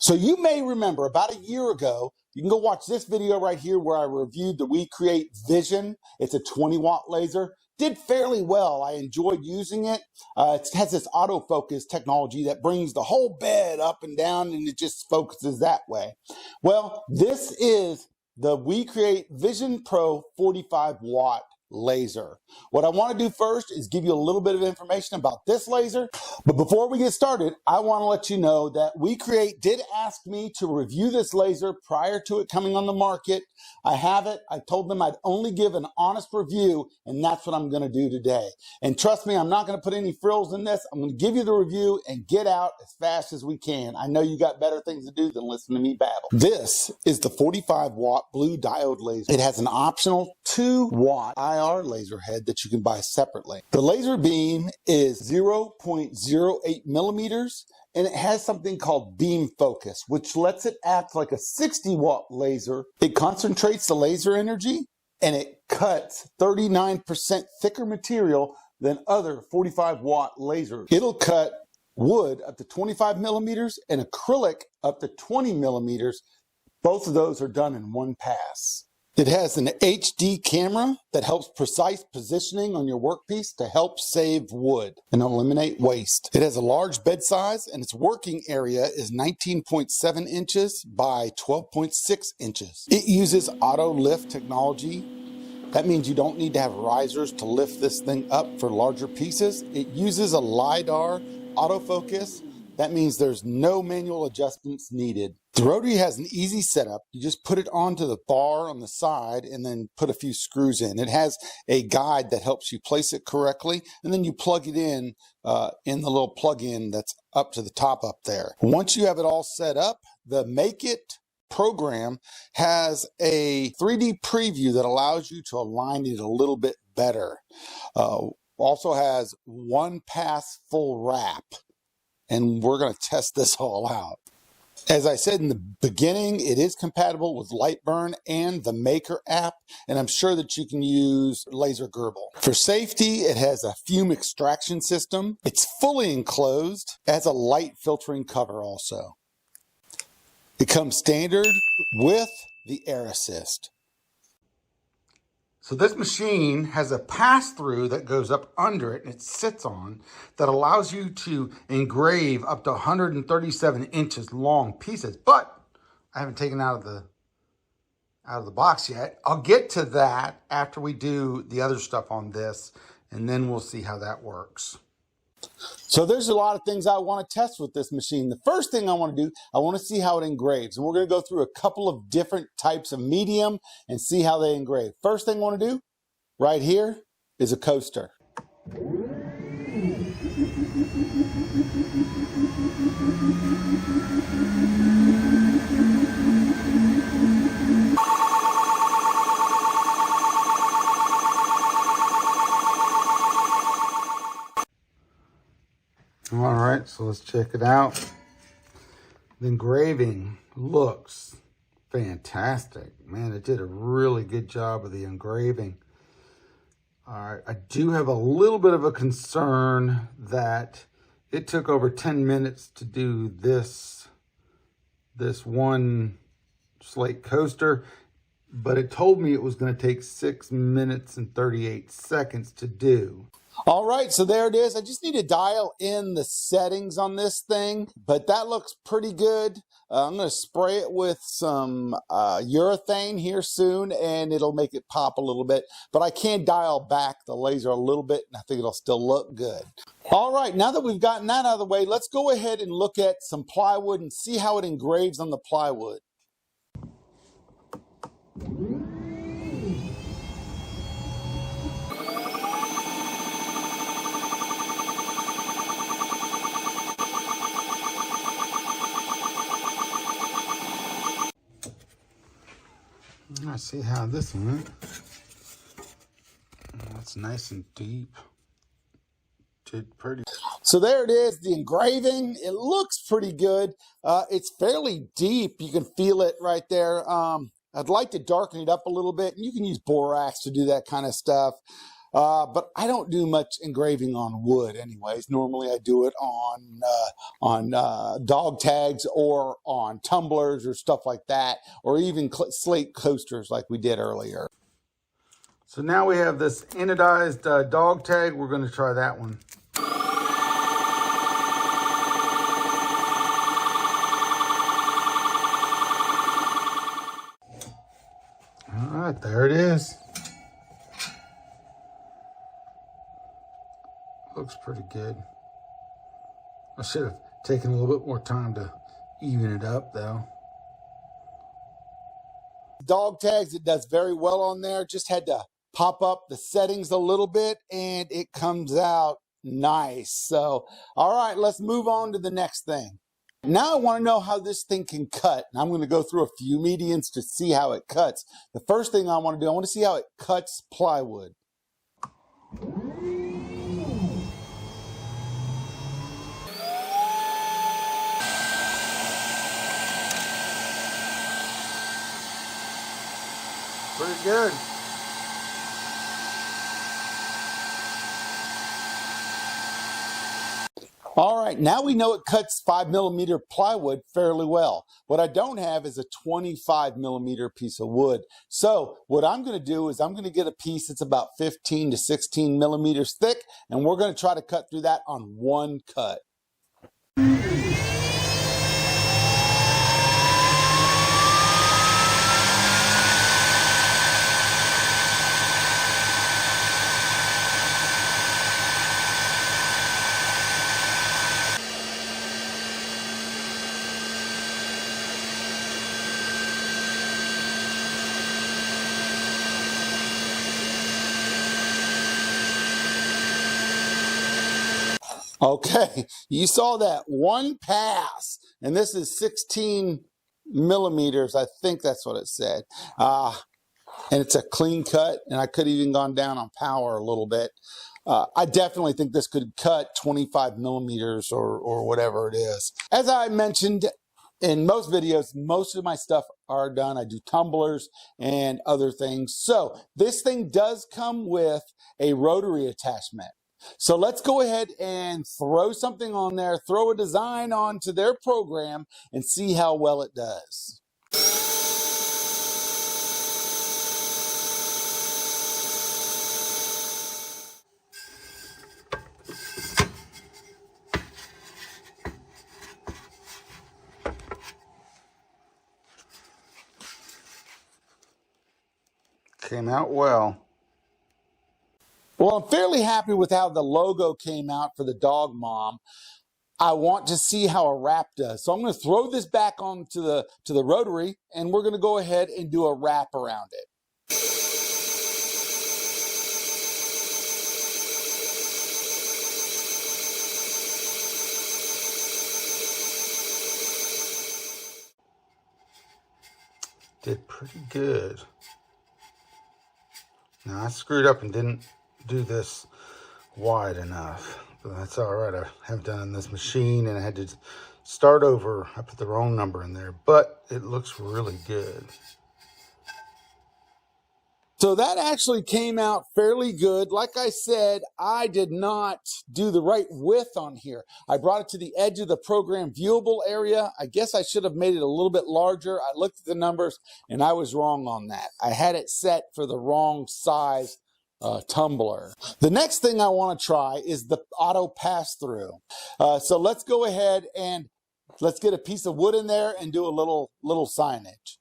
So you may remember about a year ago, you can go watch this video right here where I reviewed the WeCreat Vision. It's a 20-watt laser. Did fairly well. I enjoyed using it. It has this autofocus technology that brings the whole bed up and down, and it just focuses that way. Well, this is the WeCreat Vision Pro 45-watt laser. What I want to do first is give you a little bit of information about this laser. But before we get started, I want to let you know that WeCreat did ask me to review this laser prior to it coming on the market. I have it. I told them I'd only give an honest review, and that's what I'm going to do today. And trust me, I'm not going to put any frills in this. I'm going to give you the review and get out as fast as we can. I know you got better things to do than listen to me babble. This is the 45-watt blue diode laser. It has an optional 2-watt IR laser head that you can buy separately. The laser beam is 0.08 millimeters, and it has something called beam focus, which lets it act like a 60-watt laser. It concentrates the laser energy, and it cuts 39% thicker material than other 45-watt lasers. It'll cut wood up to 25 millimeters and acrylic up to 20 millimeters. Both of those are done in one pass. It has an HD camera that helps precise positioning on your workpiece to help save wood and eliminate waste. It has a large bed size, and its working area is 19.7 inches by 12.6 inches. It uses auto lift technology. That means you don't need to have risers to lift this thing up for larger pieces. It uses a LiDAR autofocus. That means there's no manual adjustments needed. The rotary has an easy setup. You just put it onto the bar on the side and then put a few screws in. It has a guide that helps you place it correctly, and then you plug it in the little plug-in that's up to the top up there. Once you have it all set up, the Make It program has a 3D preview that allows you to align it a little bit better. Also has one pass full wrap. And we're going to test this all out. As I said in the beginning, it is compatible with Lightburn and the Maker app, and I'm sure that you can use Laser Gerbil. For safety, it has a fume extraction system. It's fully enclosed. It has a light filtering cover also. It comes standard with the Air Assist. So this machine has a pass-through that goes up under it and it sits on that allows you to engrave up to 137 inches long pieces. But I haven't taken out of the box yet. I'll get to that after we do the other stuff on this, and then we'll see how that works. So there's a lot of things I want to test with this machine. The first thing I want to do, I want to see how it engraves. And we're going to go through a couple of different types of medium and see how they engrave. First thing I want to do right here is a coaster. All right, so let's check it out. The engraving looks fantastic. Man, it did a really good job of the engraving. All right, I do have a little bit of a concern that it took over 10 minutes to do this one slate coaster, but it told me it was going to take 6 minutes and 38 seconds to do. All right, so there it is. I just need to dial in the settings on this thing, but that looks pretty good. I'm going to spray it with some urethane here soon, and it'll make it pop a little bit. But I can dial back the laser a little bit, and I think it'll still look good. All right, now that we've gotten that out of the way, let's go ahead and look at some plywood and see how it engraves on the plywood. Let's see how this went. That's nice and deep. Did pretty. So there it is, the engraving. It looks pretty good. It's fairly deep. You can feel it right there. I'd like to darken it up a little bit. You can use borax to do that kind of stuff. But I don't do much engraving on wood anyways. Normally I do it on dog tags or on tumblers or stuff like that, or even slate coasters like we did earlier. So now we have this anodized dog tag. We're going to try that one. All right, there it is. Looks pretty good. I should have taken a little bit more time to even it up though. Dog tags, it does very well on there. Just had to pop up the settings a little bit and it comes out nice. So, all right, let's move on to the next thing. Now I want to know how this thing can cut. And I'm going to go through a few medians to see how it cuts. The first thing I want to do, I want to see how it cuts plywood. Pretty good. All right, now we know it cuts 5mm plywood fairly well. What I don't have is a 25mm piece of wood. So what I'm going to do is I'm going to get a piece that's about 15 to 16 millimeters thick, and we're going to try to cut through that on one cut. Okay, you saw that one pass, and this is 16 millimeters. I think that's what it said. And it's a clean cut, and I could have even gone down on power a little bit. I definitely think this could cut 25 millimeters or whatever it is. As I mentioned in most videos, most of my stuff are done. I do tumblers and other things. So this thing does come with a rotary attachment. So let's go ahead and throw something on there, throw a design onto their program and see how well it does. Came out well. Well, I'm fairly happy with how the logo came out for the dog mom. I want to see how a wrap does. So I'm going to throw this back onto the rotary, and we're going to go ahead and do a wrap around it. Did pretty good. Now I screwed up and didn't do this wide enough, but that's all right. I have done this machine and I had to start over. I put the wrong number in there, but it looks really good. So that actually came out fairly good. Like I said, I did not do the right width on here. I brought it to the edge of the program viewable area. I guess I should have made it a little bit larger. I looked at the numbers and I was wrong on that. I had it set for the wrong size tumbler. The next thing I want to try is the auto pass-through. So let's go ahead and let's get a piece of wood in there and do a little signage.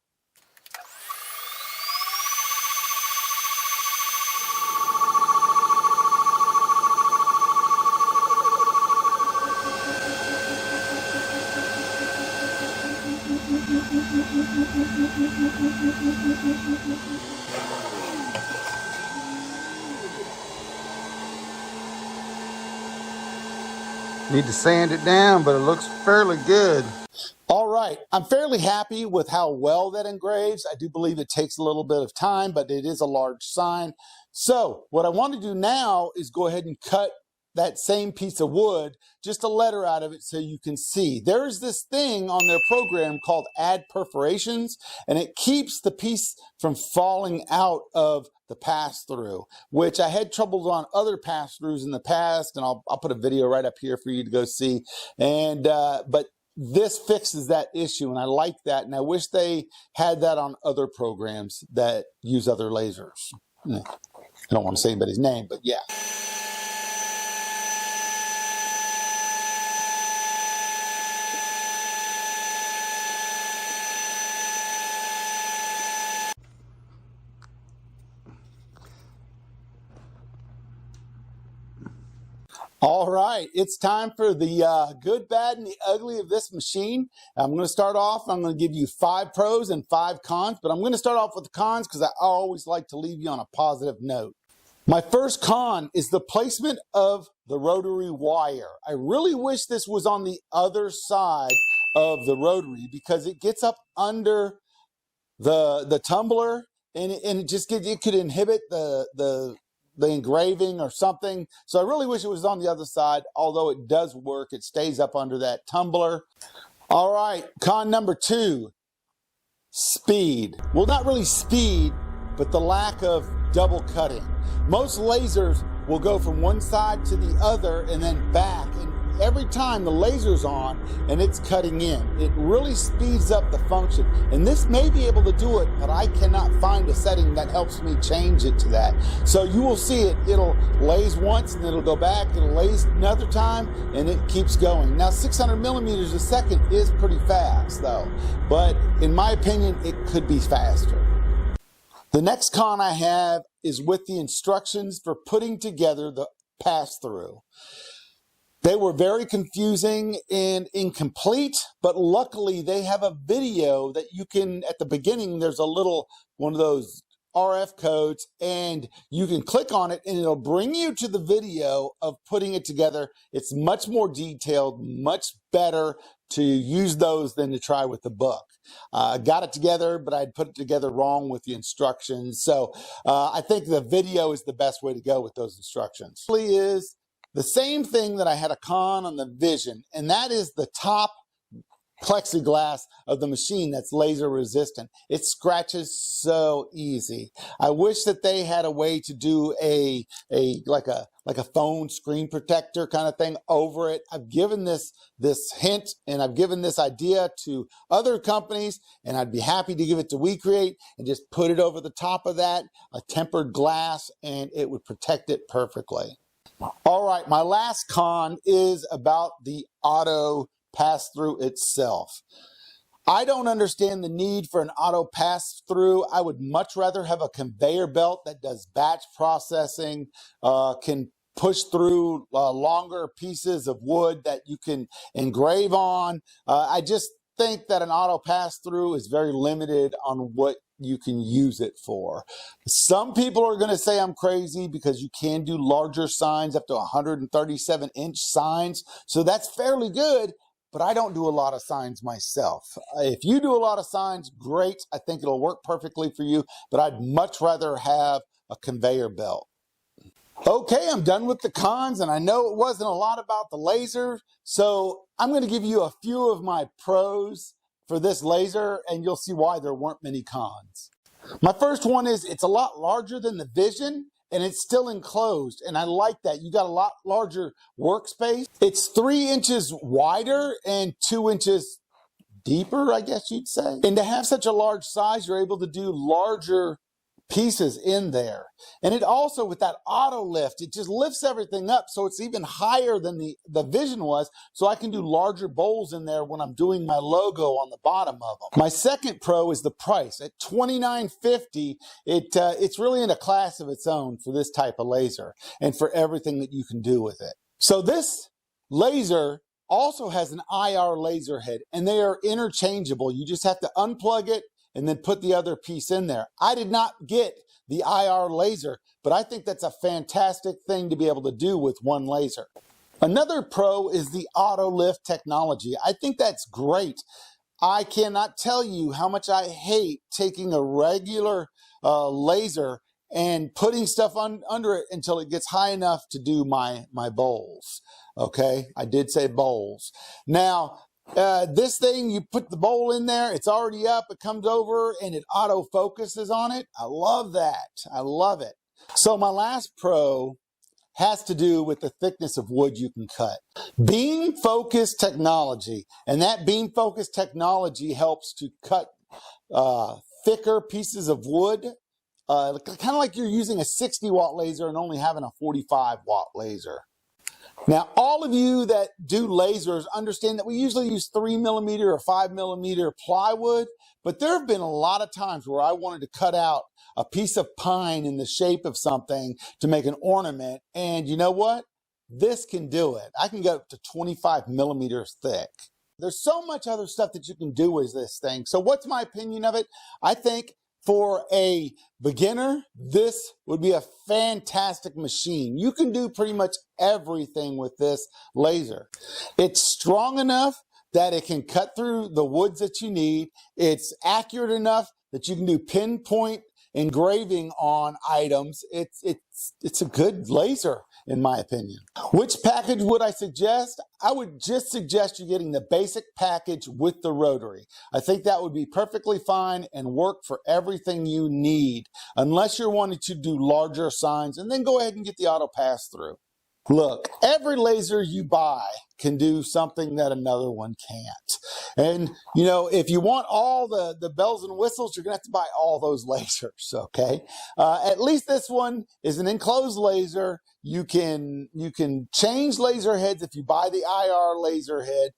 Need to sand it down, but it looks fairly good. All right, I'm fairly happy with how well that engraves. I do believe it takes a little bit of time, but it is a large sign. So what I want to do now is go ahead and cut that same piece of wood, just a letter out of it so you can see. There's this thing on their program called Add Perforations, and it keeps the piece from falling out of the pass-through, which I had troubles on other pass-throughs in the past, and I'll put a video right up here for you to go see. And but this fixes that issue, and I like that, and I wish they had that on other programs that use other lasers. I don't want to say anybody's name, but yeah. All right, it's time for the good, bad, and the ugly of this machine. I'm going to start off, I'm going to give you 5 pros and 5 cons, but I'm going to start off with the cons because I always like to leave you on a positive note. My first con is the placement of the rotary wire. I really wish this was on the other side of the rotary because it gets up under the tumbler and it could inhibit the engraving or something. So I really wish it was on the other side, although it does work. It stays up under that tumbler. All right, con number 2, speed. Well, not really speed, but the lack of double cutting. Most lasers will go from one side to the other and then back, and every time the laser's on and it's cutting in, it really speeds up the function. And this may be able to do it, but I cannot find a setting that helps me change it to that. So you will see it'll laze once and it'll go back, it'll laze another time, and it keeps going. Now 600 millimeters a second is pretty fast though, but in my opinion, it could be faster. The next con I have is with the instructions for putting together the pass-through. They were very confusing and incomplete, but luckily they have a video that you can, at the beginning, there's a little one of those RF codes, and you can click on it and it'll bring you to the video of putting it together. It's much more detailed, much better to use those than to try with the book. I got it together, but I'd put it together wrong with the instructions. So I think the video is the best way to go with those instructions. It really is the same thing that I had a con on the Vision, and that is the top plexiglass of the machine that's laser resistant. It scratches so easy. I wish that they had a way to do like a phone screen protector kind of thing over it. I've given this hint and I've given this idea to other companies, and I'd be happy to give it to WeCreat and just put it over the top of that, a tempered glass, and it would protect it perfectly. All right, my last con is about the auto pass-through itself. I don't understand the need for an auto pass-through. I would much rather have a conveyor belt that does batch processing, can push through longer pieces of wood that you can engrave on. I just think that an auto pass-through is very limited on what you can use it for. Some people are going to say I'm crazy because you can do larger signs, up to 137-inch signs. So that's fairly good, but I don't do a lot of signs myself. If you do a lot of signs, great. I think it'll work perfectly for you, but I'd much rather have a conveyor belt. Okay, I'm done with the cons, and I know it wasn't a lot about the laser, so I'm going to give you a few of my pros for this laser, and you'll see why there weren't many cons. My first one is it's a lot larger than the Vision, and it's still enclosed, and I like that. You got a lot larger workspace. It's 3 inches wider and 2 inches deeper, I guess you'd say. And to have such a large size, you're able to do larger pieces in there. And it also, with that auto lift, it just lifts everything up so it's even higher than the Vision was, so I can do larger bowls in there when I'm doing my logo on the bottom of them. My second pro is the price. At $29.50, it's really in a class of its own for this type of laser and for everything that you can do with it. So this laser also has an IR laser head, and they are interchangeable. You just have to unplug it and then put the other piece in there. I did not get the IR laser, but I think that's a fantastic thing to be able to do with one laser. Another pro is the auto lift technology. I think that's great. I cannot tell you how much I hate taking a regular laser and putting stuff under it until it gets high enough to do my bowls. Okay, I did say bowls. Now, This thing, you put the bowl in there, it's already up, it comes over and it auto focuses on it. I love that. I love it. So my last pro has to do with the thickness of wood you can cut. Beam focus technology, and that beam focus technology helps to cut thicker pieces of wood, kind of like you're using a 60-watt laser and only having a 45-watt laser. Now, all of you that do lasers understand that we usually use 3mm or 5mm plywood, but there have been a lot of times where I wanted to cut out a piece of pine in the shape of something to make an ornament, and you know what? This can do it. I can go up to 25mm thick. There's so much other stuff that you can do with this thing. So what's my opinion of it? I think for a beginner, this would be a fantastic machine. You can do pretty much everything with this laser. It's strong enough that it can cut through the woods that you need. It's accurate enough that you can do pinpoint engraving on items. It's a good laser, in my opinion. Which package would I suggest? I would just suggest you getting the basic package with the rotary. I think that would be perfectly fine and work for everything you need, unless you're wanting to do larger signs, and then go ahead and get the auto pass through. Look, every laser you buy can do something that another one can't. And, you know, if you want all the bells and whistles, you're going to have to buy all those lasers, okay? At least this one is an enclosed laser. You can change laser heads if you buy the IR laser head,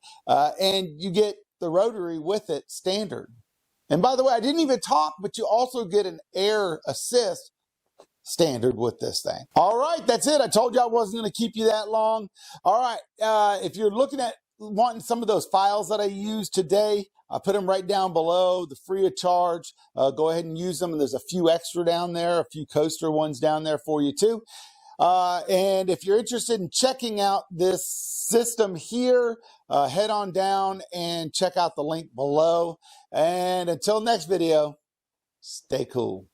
and you get the rotary with it standard. And by the way, I didn't even talk, but you also get an air assist standard with this thing. All right, that's it. I told you I wasn't going to keep you that long. All right, if you're looking at wanting some of those files that I used today, I put them right down below, the free of charge. Go ahead and use them. And there's a few extra down there, a few coaster ones down there for you too. And if you're interested in checking out this system here, head on down and check out the link below. And until next video, stay cool.